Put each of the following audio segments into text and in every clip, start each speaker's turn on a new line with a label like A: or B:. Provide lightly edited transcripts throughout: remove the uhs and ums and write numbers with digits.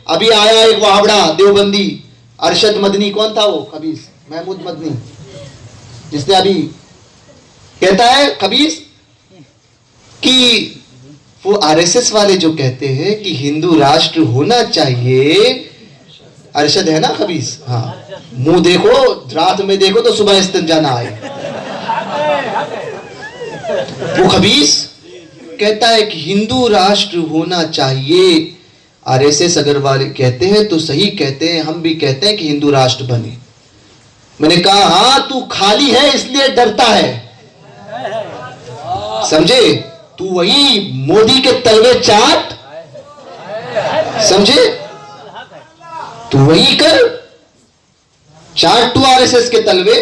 A: अभी आया एक वावड़ा देवबंदी अरशद मदनी, कौन था वो खबीस, महमूद मदनी, जिसने अभी कहता है खबीस कि वो आरएसएस वाले जो कहते हैं कि हिंदू राष्ट्र होना चाहिए, अरशद है ना खबीस, हाँ, मुंह देखो, रात में देखो तो सुबह इस्तिंजा ना आए। वो खबीस कहता है कि हिंदू राष्ट्र होना चाहिए। आरएसएस अगर वाले कहते हैं तो सही कहते हैं, हम भी कहते हैं कि हिंदू राष्ट्र बने। मैंने कहा हां, तू खाली है इसलिए डरता है, समझे, तू वही मोदी के तलवे चाट, समझे, तू वही कर, चाट तू आरएसएस के तलवे,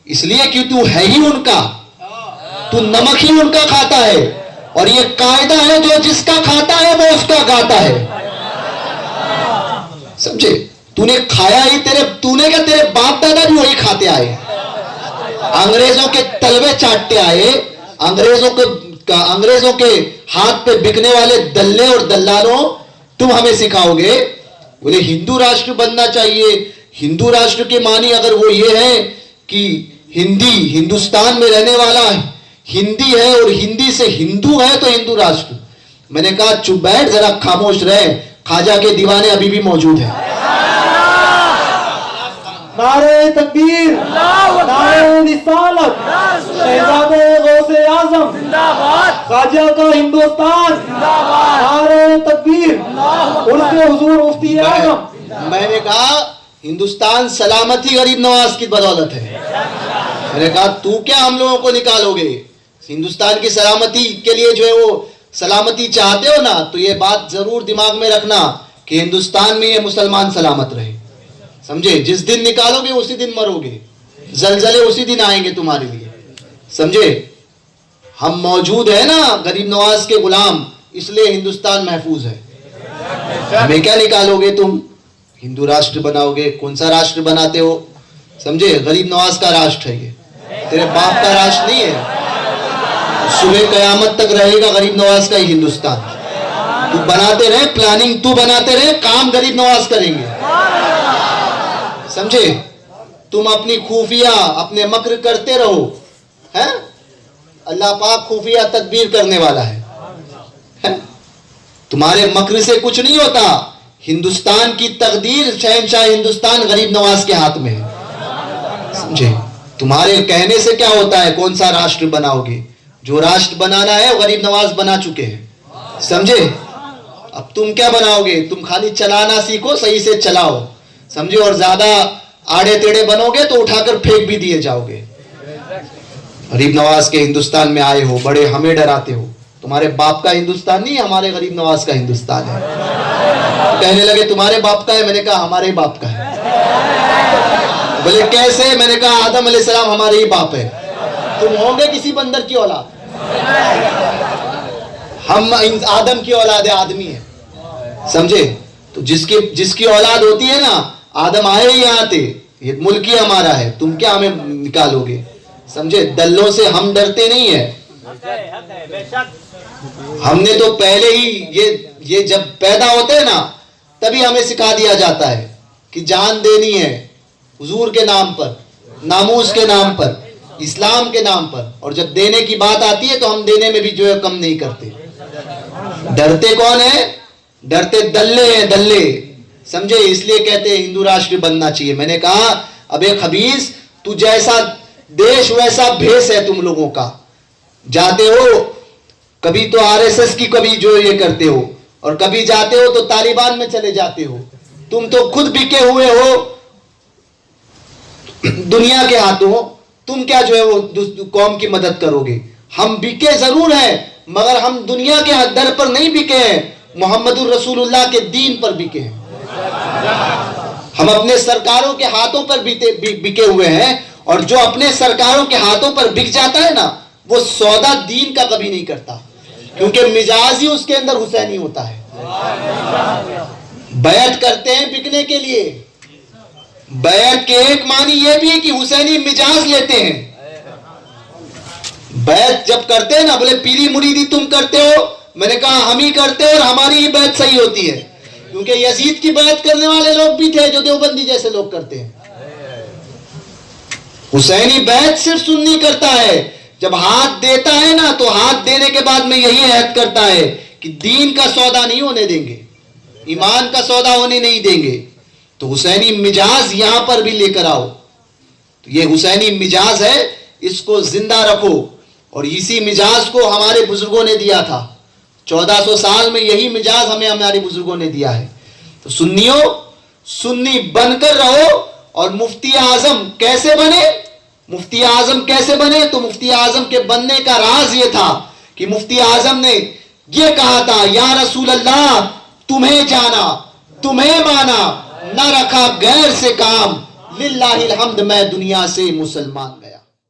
A: इसलिए कि तू है ही उनका, तू नमक ही उनका खाता है, और ये कायदा है जो जिसका खाता है वो उसका गाता है, समझे। तूने खाया ही, तूने क्या, तेरे बाप दादा भी वही खाते आए, अंग्रेजों के तलवे चाटते आए, अंग्रेजों के हाथ पे बिकने वाले दल्ले और दल्लालों, तुम हमें सिखाओगे। बोले हिंदू राष्ट्र बनना चाहिए। हिंदू राष्ट्र के मानी अगर वो ये है कि हिंदुस्तान में रहने वाला हिंदी है और हिंदी से हिंदू है तो हिंदू राष्ट्र। मैंने कहा चुप बैठ, जरा खामोश रहे, ख्वाजा के दीवाने अभी भी मौजूद हैं।
B: नारे तकबीर, नारे रिसालत, शहजादे गौसे आजम जिंदाबाद, ख्वाजा का हिंदुस्तान जिंदाबाद, नारे तकबीर, उनके हुजूर मुफ्ती आजम।
A: मैंने कहा हिंदुस्तान सलामती गरीब नवाज की बदौलत है। मैंने कहा तू क्या हम लोगों को निकालोगे, हिंदुस्तान की सलामती के लिए जो है वो सलामती चाहते हो ना, तो ये बात जरूर दिमाग में रखना कि हिंदुस्तान में ये मुसलमान सलामत रहे, समझे। जिस दिन निकालोगे उसी दिन मरोगे, जलजले उसी दिन आएंगे तुम्हारे लिए, समझे। हम मौजूद है ना गरीब नवाज के गुलाम, इसलिए हिंदुस्तान महफूज है। हमें क्या निकालोगे तुम, हिंदू राष्ट्र बनाओगे, कौन सा राष्ट्र बनाते हो, समझे। गरीब नवाज का राष्ट्र है ये, तेरे बाप का राष्ट्र नहीं है। सुबह कयामत तक रहेगा गरीब नवाज का ही हिंदुस्तान। तू बनाते रहे, प्लानिंग तू बनाते रहे, काम गरीब नवाज करेंगे, समझे। तुम अपनी खुफिया अपने मक्र करते रहो, हैं, अल्लाह पाक खुफिया तदबीर करने वाला है? तुम्हारे मक्र से कुछ नहीं होता। हिंदुस्तान की तकदीर शहंशाह हिंदुस्तान गरीब नवाज के हाथ में है, समझे। तुम्हारे कहने से क्या होता है, कौन सा राष्ट्र बनाओगे, जो राष्ट्र बनाना है वो गरीब नवाज बना चुके हैं, समझे। अब तुम क्या बनाओगे, तुम खाली चलाना सीखो, सही से चलाओ, समझे, और ज्यादा आड़े टेढ़े बनोगे तो उठाकर फेंक भी दिए जाओगे। गरीब नवाज के हिंदुस्तान में आए हो, बड़े हमें डराते हो। तुम्हारे बाप का हिंदुस्तान नहीं, हमारे गरीब नवाज का हिंदुस्तान है। कहने लगे तुम्हारे बाप का है, मैंने कहा हमारे ही बाप का है। बोले कैसे, मैंने कहा आदम अलैहिस्सलाम हमारे ही बाप है, तुम होंगे किसी बंदर की औलाद, हम आदम की औलाद है, आदमी है, समझे। तो जिसकी औलाद होती है ना, आदम आए ही यहाँ थे, ये मुल्क ही हमारा है, तुम क्या हमें निकालोगे, समझे। दल्लों से हम डरते नहीं है। हमने तो पहले ही ये जब पैदा होते हैं ना, तभी हमें सिखा दिया जाता है कि जान देनी है हुजूर के नाम पर, नामूस के नाम पर, इस्लाम के नाम पर, और जब देने की बात आती है तो हम देने में भी जो है कम नहीं करते। डरते कौन है, डरते दल्ले हैं, दल्ले, समझे। इसलिए कहते हैं हिंदू राष्ट्र बनना चाहिए। मैंने कहा अबे खबीस, तू जैसा देश वैसा भेष है तुम लोगों का। जाते हो कभी तो आरएसएस की, कभी जो ये करते हो, और कभी जाते हो तो तालिबान में चले जाते हो। तुम तो खुद बिके हुए हो दुनिया के हाथों, तुम क्या जो है वो कौम की मदद करोगे। हम बिके जरूर हैं, मगर हम दुनिया के दर पर नहीं बिके हैं, मोहम्मदुर रसूलुल्लाह के दीन पर बिके हैं। हम अपने सरकारों के हाथों पर बिके हुए हैं, और जो अपने सरकारों के हाथों पर बिक जाता है ना, वो सौदा दीन का कभी नहीं करता, क्योंकि मिजाज ही उसके अंदर हुसैनी होता है। बैत करते हैं बिकने के लिए, बैत के एक मानी ये भी है कि हुसैनी मिजाज लेते हैं। बैत जब करते हैं ना, बोले पीरी मुरीदी तुम करते हो, मैंने कहा हम ही करते हैं और हमारी ही बैत सही होती है। क्योंकि यजीद की बात करने वाले लोग भी थे जो देवबंदी जैसे लोग करते हैं। हुसैनी बैत सिर्फ सुन्नी करता है, जब हाथ देता है ना तो हाथ देने के बाद में यही ऐद करता है कि दीन का सौदा नहीं होने देंगे, ईमान का सौदा होने नहीं देंगे। तो हुसैनी मिजाज यहां पर भी लेकर आओ। तो ये हुसैनी मिजाज है, इसको जिंदा रखो। और इसी मिजाज को हमारे बुजुर्गों ने दिया था। 1400 साल में यही मिजाज हमें हमारे बुजुर्गों ने दिया है। तो सुन्नियों, सुन्नी बनकर रहो। और मुफ्ती आजम कैसे बने? मुफ्ती आजम कैसे बने? तो मुफ्ती आजम के बनने का राज ये था कि मुफ्ती आजम ने ये कहा था, या रसूल अल्लाह, तुम्हें जाना, तुम्हें माना, न रखा गैर से काम, लिल्लाहिल हम्द, मैं दुनिया से मुसलमान।